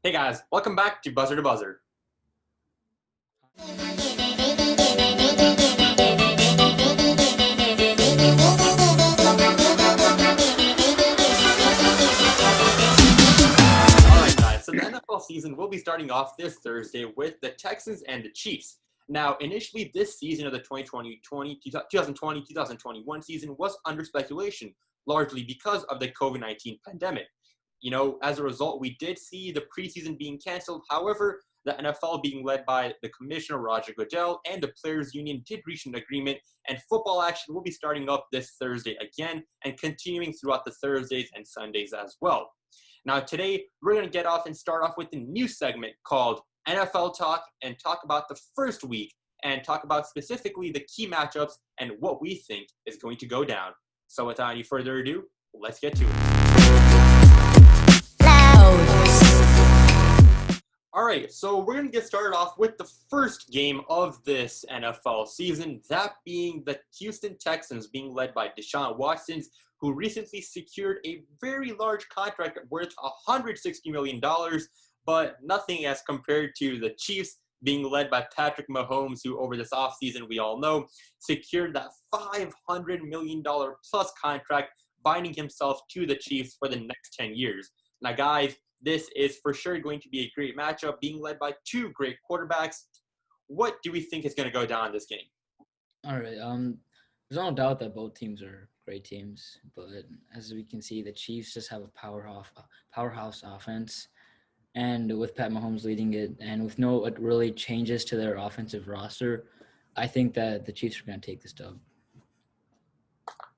Hey guys, welcome back to Buzzer to Buzzer. Alright guys, so the NFL season will be starting off this Thursday with the Texans and the Chiefs. Now, initially this season of the 2020-2021 season was under speculation, largely because of the COVID-19 pandemic. As a result, we did see the preseason being canceled. However, the NFL being led by the commissioner, Roger Goodell, and the players' union did reach an agreement, and football action will be starting up this Thursday again and continuing throughout the Thursdays and Sundays as well. Now, today, we're going to get off and start off with a new segment called NFL Talk and talk about the first week and talk about specifically the key matchups and what we think is going to go down. So without any further ado, let's get to it. All right, so we're going to get started off with the first game of this NFL season, that being the Houston Texans being led by Deshaun Watson, who recently secured a very large contract worth $160 million, but nothing as compared to the Chiefs being led by Patrick Mahomes, who over this offseason, we all know, secured that $500 million plus contract, binding himself to the Chiefs for the next 10 years. Now, guys, this is for sure going to be a great matchup, being led by two great quarterbacks. What do we think is going to go down in this game? All right. There's no doubt that both teams are great teams, but as we can see, the Chiefs just have a powerhouse offense, and with Pat Mahomes leading it, and with no really changes to their offensive roster, I think that the Chiefs are going to take this dub.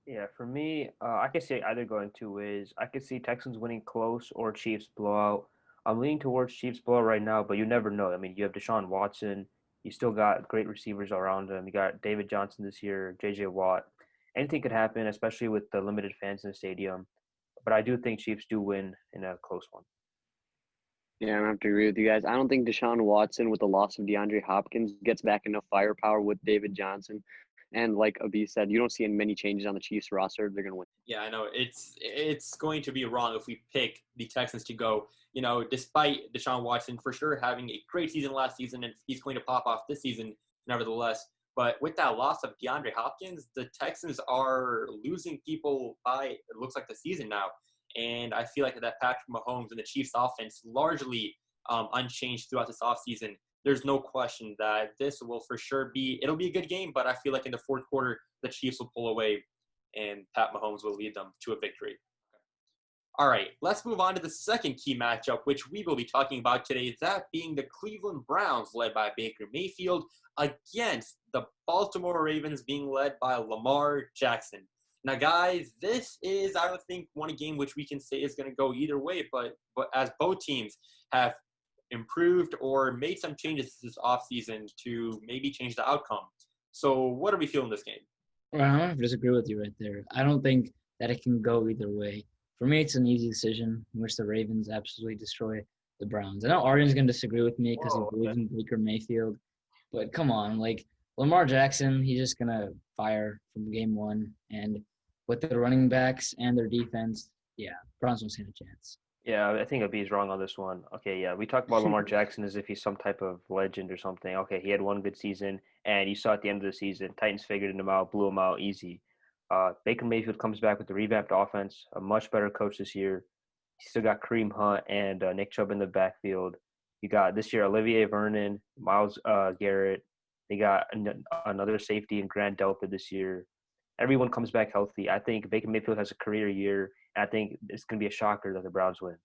Yeah, for me, I could see either going two ways. I could see Texans winning close or Chiefs blowout. I'm leaning towards Chiefs blowout right now, but you never know. I mean, you have Deshaun Watson. You still got great receivers around him. You got David Johnson this year, J.J. Watt. Anything could happen, especially with the limited fans in the stadium. But I do think Chiefs do win in a close one. Yeah, I'm gonna have to agree with you guys. I don't think Deshaun Watson, with the loss of DeAndre Hopkins, gets back enough firepower with David Johnson. And like Abi said, you don't see many changes on the Chiefs roster. They're gonna win. Yeah, I know it's going to be wrong if we pick the Texans to go. Despite Deshaun Watson for sure having a great season last season, and he's going to pop off this season, nevertheless. But with that loss of DeAndre Hopkins, the Texans are losing people by, it looks like, the season now. And I feel like that Patrick Mahomes and the Chiefs offense largely unchanged throughout this offseason. There's no question that this will for sure it'll be a good game, but I feel like in the fourth quarter, the Chiefs will pull away and Pat Mahomes will lead them to a victory. All right, let's move on to the second key matchup, which we will be talking about today, that being the Cleveland Browns, led by Baker Mayfield, against the Baltimore Ravens, being led by Lamar Jackson. Now, guys, this is, I don't think, one game which we can say is going to go either way, but as both teams have improved or made some changes this offseason to maybe change the outcome. So what are we feeling this game? Well, I don't have to disagree with you right there. I don't think that it can go either way. For me, it's an easy decision in which the Ravens absolutely destroy the Browns. I know Arden's going to disagree with me because he believes in Baker Mayfield, but come on, Lamar Jackson, he's just going to fire from game one, and with the running backs and their defense, yeah, Browns don't stand a chance. Yeah, I think Abi's wrong on this one. Okay, yeah, we talk about Lamar Jackson as if he's some type of legend or something. Okay, he had one good season, and you saw at the end of the season, Titans figured him out, blew him out easy. Baker Mayfield comes back with the revamped offense, a much better coach this year. You still got Kareem Hunt and Nick Chubb in the backfield. You got this year Olivier Vernon, Myles Garrett. They got another safety in Grant Delpit this year. Everyone comes back healthy. I think Baker Mayfield has a career year. And I think it's going to be a shocker that the Browns win.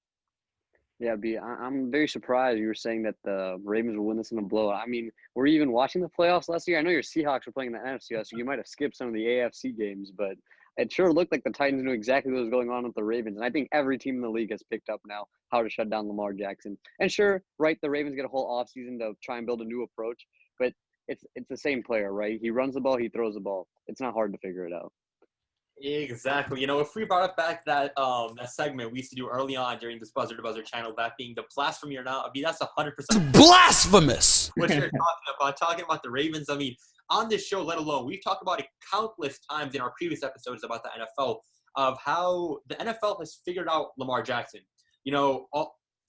Yeah, B, I'm very surprised you were saying that the Ravens will win this in a blowout. I mean, were you even watching the playoffs last year? I know your Seahawks were playing in the NFC, so you might have skipped some of the AFC games, but it sure looked like the Titans knew exactly what was going on with the Ravens. And I think every team in the league has picked up now how to shut down Lamar Jackson. And sure, right, the Ravens get a whole offseason to try and build a new approach, but it's the same player, right? He runs the ball, he throws the ball. It's not hard to figure it out. Exactly. If we brought up back that segment we used to do early on during this Buzzer to Buzzer channel, that being the blasphemy or not, I mean, that's 100% blasphemous. What you're talking about the Ravens. I mean, on this show, let alone, we've talked about it countless times in our previous episodes about the NFL, of how the NFL has figured out Lamar Jackson.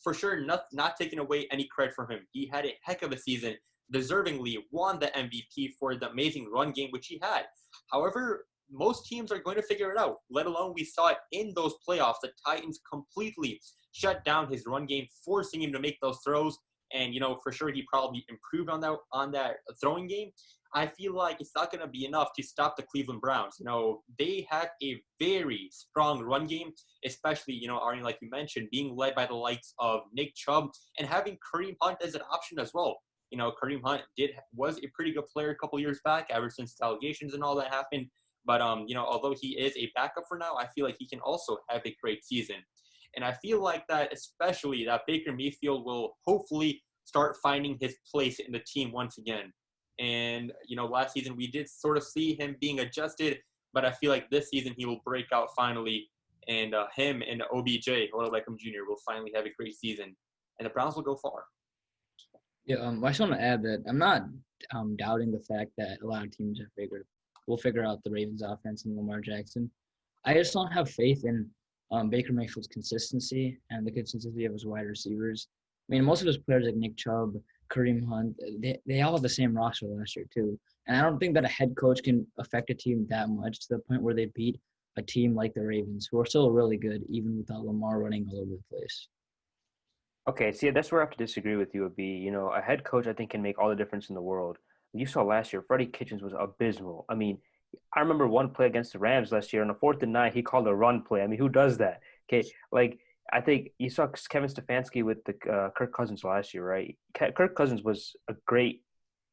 for sure, not taking away any credit from him. He had a heck of a season, deservingly won the MVP for the amazing run game which he had. However, most teams are going to figure it out, let alone we saw it in those playoffs. The Titans completely shut down his run game, forcing him to make those throws. And, for sure he probably improved on that throwing game. I feel like it's not going to be enough to stop the Cleveland Browns. They have a very strong run game, especially, Arnie, like you mentioned, being led by the likes of Nick Chubb and having Kareem Hunt as an option as well. Kareem Hunt was a pretty good player a couple years back, ever since the allegations and all that happened. But, although he is a backup for now, I feel like he can also have a great season. And I feel like that, especially that Baker Mayfield will hopefully start finding his place in the team once again. And, last season we did sort of see him being adjusted, but I feel like this season he will break out finally. And him and OBJ, Odell Beckham Jr., will finally have a great season. And the Browns will go far. Yeah, I just want to add that I'm not doubting the fact that a lot of teams will figure out the Ravens offense and Lamar Jackson. I just don't have faith in Baker Mayfield's consistency and the consistency of his wide receivers. I mean, most of his players like Nick Chubb, Kareem Hunt, they all have the same roster last year too. And I don't think that a head coach can affect a team that much to the point where they beat a team like the Ravens, who are still really good, even without Lamar running all over the place. Okay, see, that's where I have to disagree with you, AB. A head coach, I think, can make all the difference in the world. You saw last year, Freddie Kitchens was abysmal. I mean, I remember one play against the Rams last year on a 4th and 9, he called a run play. I mean, who does that? Okay, I think you saw Kevin Stefanski with the Kirk Cousins last year, right? Kirk Cousins was a great,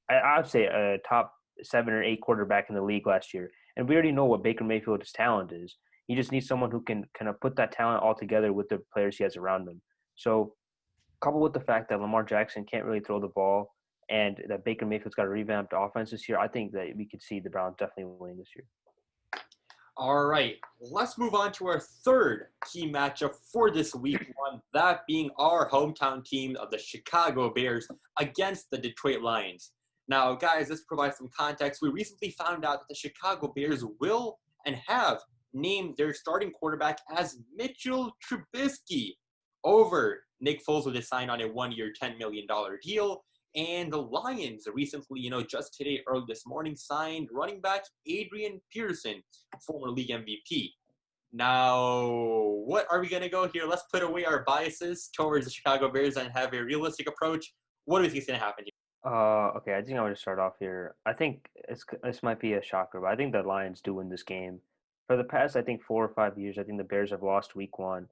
I'd say a top 7 or 8 quarterback in the league last year. And we already know what Baker Mayfield's talent is. He just needs someone who can kind of put that talent all together with the players he has around him. So coupled with the fact that Lamar Jackson can't really throw the ball and that Baker Mayfield's got a revamped offense this year, I think that we could see the Browns definitely winning this year. All right, let's move on to our third key matchup for this week one, that being our hometown team of the Chicago Bears against the Detroit Lions. Now, guys, this provides some context. We recently found out that the Chicago Bears will and have named their starting quarterback as Mitchell Trubisky over Nick Foles, who just signed on a 1-year, $10 million deal. And the Lions recently, just today, early this morning, signed running back Adrian Peterson, former league MVP. Now, what are we going to go here? Let's put away our biases towards the Chicago Bears and have a realistic approach. What do you think is going to happen here? Okay, I think I'm going to start off here. I think this might be a shocker, but I think the Lions do win this game. For the past, I think, 4 or 5 years, I think the Bears have lost week 1.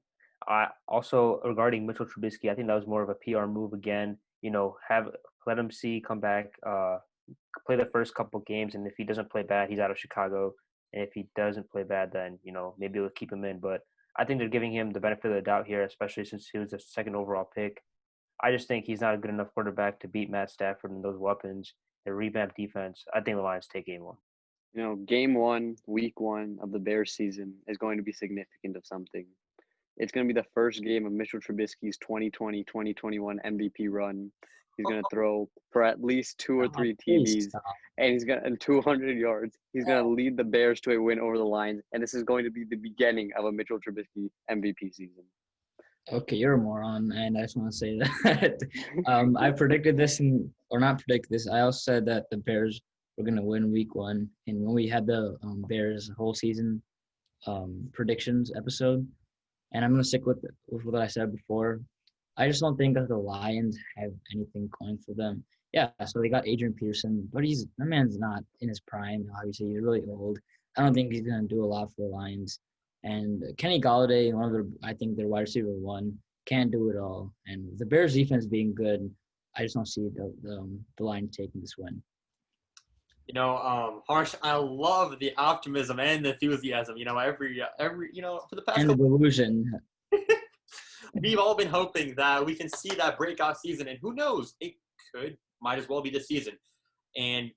Also, regarding Mitchell Trubisky, I think that was more of a PR move again. Let him come back, play the first couple games, and if he doesn't play bad, he's out of Chicago. And if he doesn't play bad, then, maybe we'll keep him in. But I think they're giving him the benefit of the doubt here, especially since he was the 2nd overall pick. I just think he's not a good enough quarterback to beat Matt Stafford and those weapons, their revamped defense. I think the Lions take game 1. Game 1, week 1 of the Bears season is going to be significant of something. It's going to be the first game of Mitchell Trubisky's 2020-2021 MVP run. He's going to throw for at least 2 or 3 TDs, and he's going to 200 yards. He's going to lead the Bears to a win over the Lions, and this is going to be the beginning of a Mitchell Trubisky MVP season. Okay, you're a moron, and I just want to say that I predicted this, or not predicted this. I also said that the Bears were going to win week 1, and when we had the Bears whole season predictions episode, and I'm going to stick with what I said before. I just don't think that the Lions have anything going for them. Yeah, so they got Adrian Peterson, but that man's not in his prime. Obviously, he's really old. I don't think he's going to do a lot for the Lions. And Kenny Golladay, I think their wide receiver 1, can't do it all. And the Bears defense being good, I just don't see the Lions taking this win. Harsh, I love the optimism and the enthusiasm. Every for the past and the delusion. We've all been hoping that we can see that breakout season, and who knows, it might as well be this season. And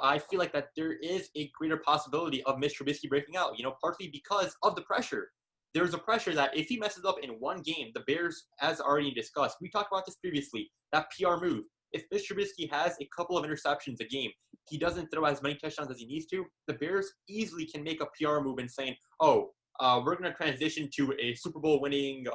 I feel like that there is a greater possibility of Mitch Trubisky breaking out. Partly because of the pressure. There's a pressure that if he messes up in one game, the Bears, as already discussed, we talked about this previously, that PR move. If Mitch Trubisky has a couple of interceptions a game, he doesn't throw as many touchdowns as he needs to, the Bears easily can make a PR move and saying, oh, we're going to transition to a Super Bowl winning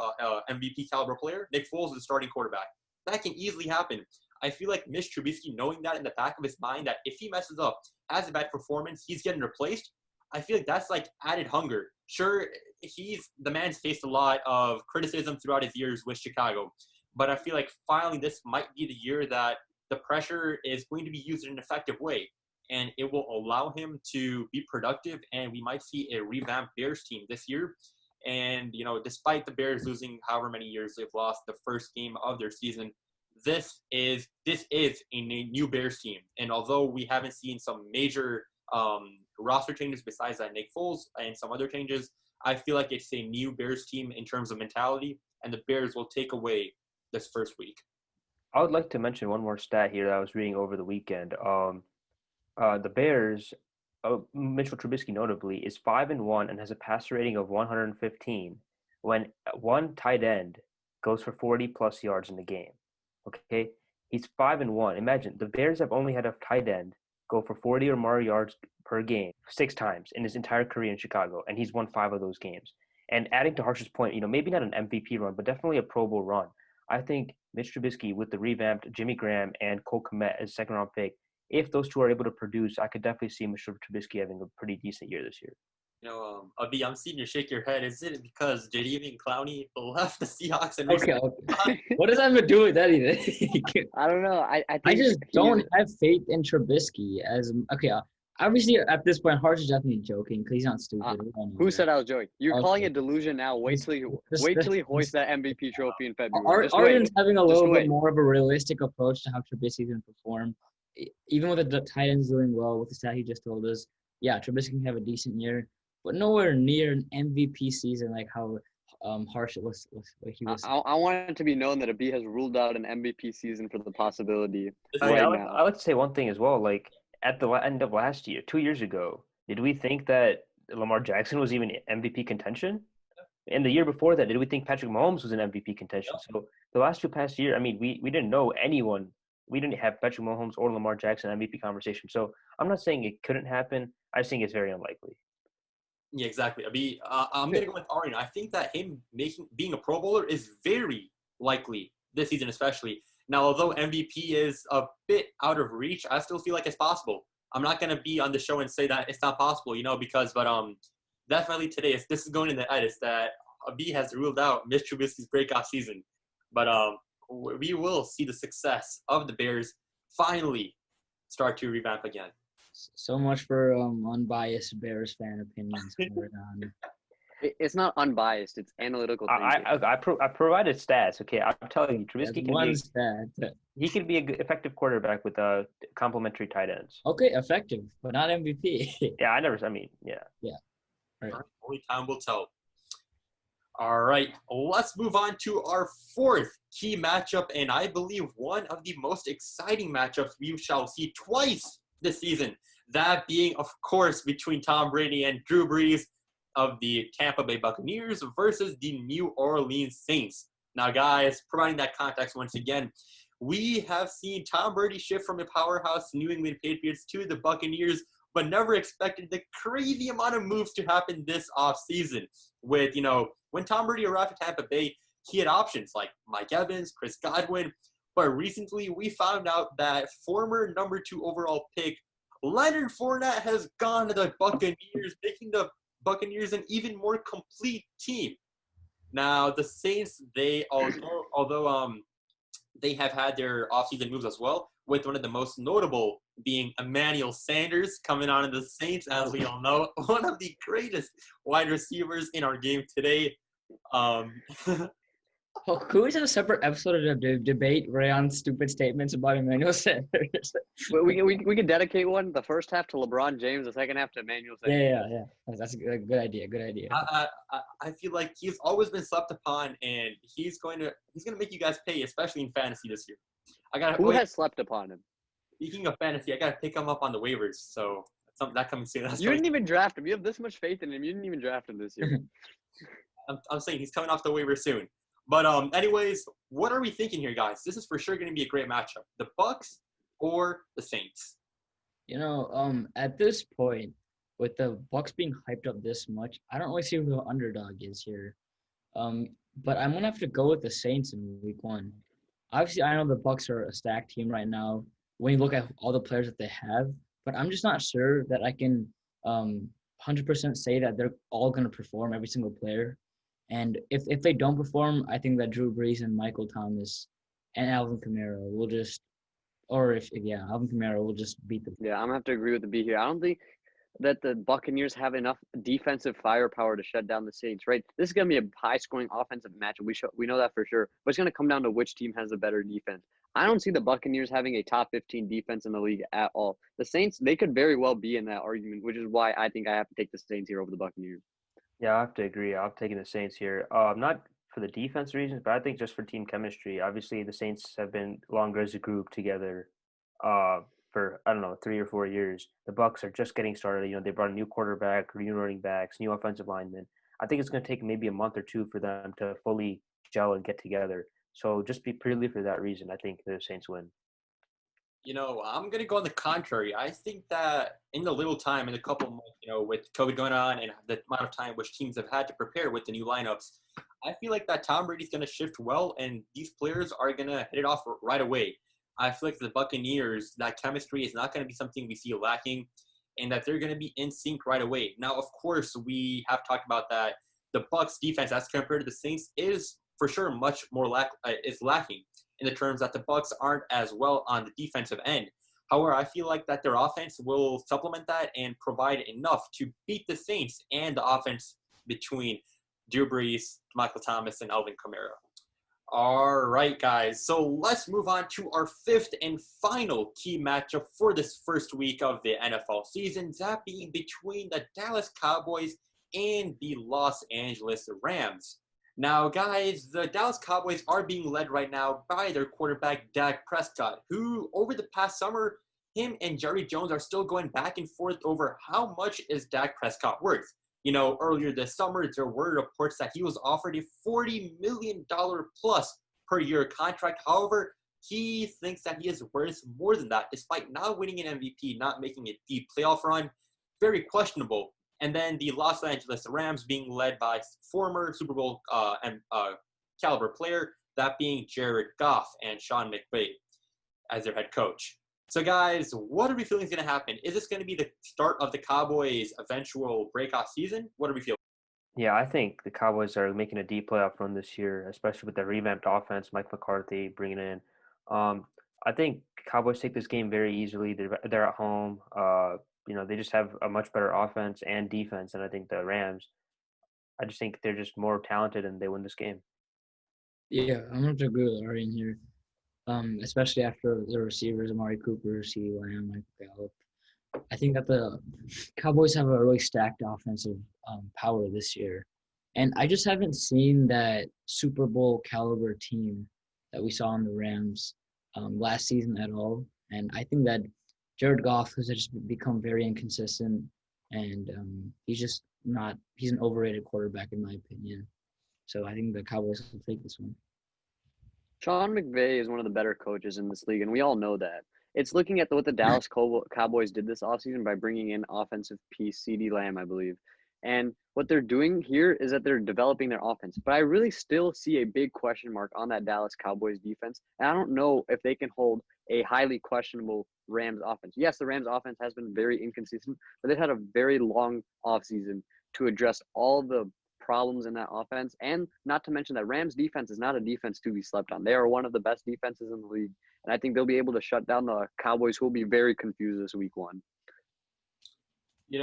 MVP caliber player. Nick Foles is the starting quarterback. That can easily happen. I feel like Mitch Trubisky, knowing that in the back of his mind, that if he messes up, has a bad performance, he's getting replaced. I feel like that's like added hunger. Sure, the man's faced a lot of criticism throughout his years with Chicago, but I feel like finally this might be the year that the pressure is going to be used in an effective way, and it will allow him to be productive, and we might see a revamped Bears team this year. And, despite the Bears losing however many years they've lost the first game of their season, this is a new Bears team. And although we haven't seen some major roster changes besides that Nick Foles and some other changes, I feel like it's a new Bears team in terms of mentality, and the Bears will take away this first week. I would like to mention one more stat here that I was reading over the weekend. The Bears, Mitchell Trubisky notably, is 5-1 and has a passer rating of 115 when one tight end goes for 40-plus yards in the game. Okay? He's 5-1. Imagine, the Bears have only had a tight end go for 40 or more yards per game 6 times in his entire career in Chicago, and he's won 5 of those games. And adding to Harsh's point, maybe not an MVP run, but definitely a Pro Bowl run. I think Mitch Trubisky with the revamped Jimmy Graham and Cole Kmet as second-round pick, if those two are able to produce, I could definitely see Mr. Trubisky having a pretty decent year this year. Abhi, I'm seeing you shake your head. Is it because Jadeveon Clowney left the Seahawks? And Okay. What does that have to do with anything? I don't know. I think I just don't have faith in Trubisky obviously at this point, Harsh is definitely joking because he's not stupid. Who said I was joking? You're calling it delusion now. Wait till he hoists that MVP trophy in February. Arden's having a little bit more of a realistic approach to how Trubisky's going to perform. Even with the tight ends doing well with the stat he just told us, yeah, Trubisky can have a decent year, but nowhere near an MVP season like how Harsh was like he was. I want it to be known that Abhi has ruled out an MVP season for the possibility now. I would say one thing as well, like at the end of last year, 2 years ago, did we think that Lamar Jackson was even MVP contention? And the year before that, did we think Patrick Mahomes was in MVP contention? Yeah. So the last 2 past year, I mean, we didn't know anyone. We didn't have Patrick Mahomes or Lamar Jackson MVP conversation. So I'm not saying it couldn't happen. I just think it's very unlikely. Yeah, exactly. I'm going to go with Aryan. I think that him being a Pro Bowler is very likely this season, especially. Now, although MVP is a bit out of reach, I still feel like it's possible. I'm not going to be on the show and say that it's not possible, but definitely today, this is going in the edits that Abhi has ruled out Mitch Trubisky's breakout season. But we will see the success of the Bears finally start to revamp again. So much for unbiased Bears fan opinions. It's not unbiased. It's analytical thinking. I provided stats. Okay, I'm telling you, Trubisky he can be a good, effective quarterback with complementary tight ends. Okay, effective, but not MVP. Yeah. Yeah. Right. Only time will tell. All right, let's move on to our 4th key matchup, and I believe one of the most exciting matchups we shall see twice this season. That being, of course, between Tom Brady and Drew Brees of the Tampa Bay Buccaneers versus the New Orleans Saints. Now, guys, providing that context once again, we have seen Tom Brady shift from a powerhouse New England Patriots to the Buccaneers, but never expected the crazy amount of moves to happen this offseason. With, when Tom Brady arrived at Tampa Bay, he had options like Mike Evans, Chris Godwin, but recently we found out that former number 2 overall pick Leonard Fournette has gone to the Buccaneers, making the Buccaneers an even more complete team. Now, the Saints, although they have had their offseason moves as well, with one of the most notable being Emmanuel Sanders coming on in the Saints, as we all know, one of the greatest wide receivers in our game today. Could we have a separate episode of debate Rayon's stupid statements about Emmanuel Sanders? we can dedicate one, the first half to LeBron James, the second half to Emmanuel Sanders. Yeah. That's a good idea. I feel like he's always been slept upon, and he's going to make you guys pay, especially in fantasy this year. Who has slept upon him? Speaking of fantasy, I got to pick him up on the waivers, so that coming soon. You didn't even draft him. You have this much faith in him. You didn't even draft him this year. I'm saying he's coming off the waiver soon. But anyways, what are we thinking here, guys? This is for sure going to be a great matchup. The Bucs or the Saints? At this point, with the Bucks being hyped up this much, I don't really see who the underdog is here. But I'm gonna have to go with the Saints in Week 1. Obviously, I know the Bucks are a stacked team right now when you look at all the players that they have, but I'm just not sure that I can 100% say that they're all gonna perform, every single player. And if they don't perform, I think that Drew Brees and Michael Thomas and Alvin Kamara will just, or if yeah, Alvin Kamara will just beat the. Yeah, I'm gonna have to agree with the B here. I don't think that the Buccaneers have enough defensive firepower to shut down the Saints, right? This is going to be a high-scoring offensive matchup. We know that for sure. But it's going to come down to which team has the better defense. I don't see the Buccaneers having a top 15 defense in the league at all. The Saints, they could very well be in that argument, which is why I think I have to take the Saints here over the Buccaneers. Yeah, I have to agree. I'm taking the Saints here. Not for the defense reasons, but I think just for team chemistry. Obviously, the Saints have been longer as a group together for, I don't know, 3 or 4 years. The Bucks are just getting started. You know, they brought a new quarterback, new running backs, new offensive linemen. I think it's going to take maybe a month or two for them to fully gel and get together. So just be purely for that reason, I think the Saints win. I'm going to go on the contrary. I think that in the little time, in a couple of months, with COVID going on and the amount of time which teams have had to prepare with the new lineups, I feel like that Tom Brady's going to shift well, and these players are going to hit it off right away. I feel like the Buccaneers, that chemistry is not going to be something we see lacking, and that they're going to be in sync right away. Now, of course, we have talked about that. The Bucs defense, as compared to the Saints, is for sure much more lacking in the terms that the Bucs aren't as well on the defensive end. However, I feel like that their offense will supplement that and provide enough to beat the Saints and the offense between Drew Brees, Michael Thomas, and Alvin Kamara. All right, guys. So let's move on to our fifth and final key matchup for this first week of the NFL season, that being between the Dallas Cowboys and the Los Angeles Rams. Now, guys, the Dallas Cowboys are being led right now by their quarterback, Dak Prescott, who over the past summer, him and Jerry Jones are still going back and forth over how much is Dak Prescott worth. Earlier this summer, there were reports that he was offered a $40 million plus per year contract. However, he thinks that he is worth more than that, despite not winning an MVP, not making a deep playoff run. Very questionable. And then the Los Angeles Rams being led by former Super Bowl caliber player, that being Jared Goff and Sean McVay as their head coach. So, guys, what are we feeling is going to happen? Is this going to be the start of the Cowboys' eventual breakout season? What are we feeling? Yeah, I think the Cowboys are making a deep playoff run this year, especially with the revamped offense, Mike McCarthy bringing in. I think Cowboys take this game very easily. They're at home. They just have a much better offense and defense than I think the Rams. I just think they're just more talented and they win this game. Yeah, I'm going to agree with Arian here, especially after the receivers, Amari Cooper, CeeDee Lamb, Michael Gallup. I think that the Cowboys have a really stacked offensive power this year. And I just haven't seen that Super Bowl caliber team that we saw in the Rams last season at all. And I think that Jared Goff has just become very inconsistent, and he's an overrated quarterback in my opinion. So I think the Cowboys will take this one. Sean McVay is one of the better coaches in this league, and we all know that. It's looking at what the Dallas Cowboys did this offseason by bringing in offensive piece CeeDee Lamb, I believe. And what they're doing here is that they're developing their offense. But I really still see a big question mark on that Dallas Cowboys defense. And I don't know if they can hold a highly questionable Rams offense. Yes, the Rams offense has been very inconsistent, but they've had a very long offseason to address all the problems in that offense. And not to mention that Rams defense is not a defense to be slept on. They are one of the best defenses in the league. And I think they'll be able to shut down the Cowboys, who will be very confused this week 1. I'm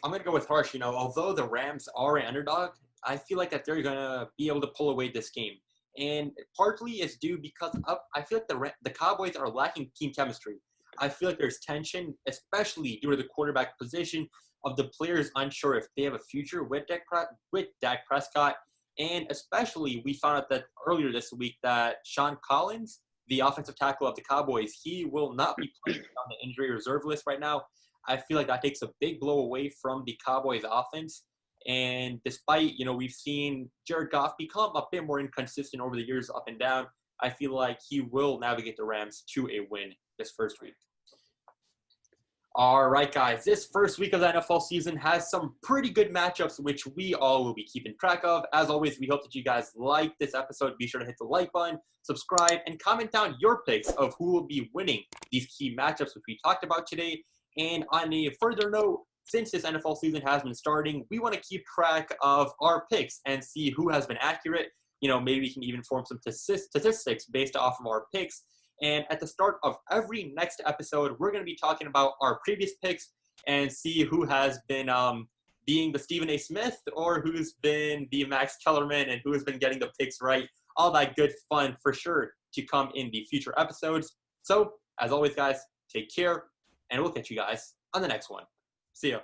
going to go with Harsh. Although the Rams are an underdog, I feel like that they're going to be able to pull away this game. And partly is due because I feel like the Cowboys are lacking team chemistry. I feel like there's tension, especially due to the quarterback position of the players unsure if they have a future with Dak Prescott. And especially, we found out that earlier this week that Sean Collins, the offensive tackle of the Cowboys, he will not be playing on the injury reserve list right now. I feel like that takes a big blow away from the Cowboys offense. And despite, we've seen Jared Goff become a bit more inconsistent over the years, up and down, I feel like he will navigate the Rams to a win this first week. All right, guys. This first week of the NFL season has some pretty good matchups, which we all will be keeping track of. As always, we hope that you guys like this episode. Be sure to hit the like button, subscribe, and comment down your picks of who will be winning these key matchups, which we talked about today. And on a further note, since this NFL season has been starting, we want to keep track of our picks and see who has been accurate. Maybe we can even form some statistics based off of our picks. And at the start of every next episode, we're going to be talking about our previous picks and see who has been being the Stephen A. Smith or who's been the Max Kellerman and who has been getting the picks right. All that good fun for sure to come in the future episodes. So, as always, guys, take care, and we'll catch you guys on the next one. See ya.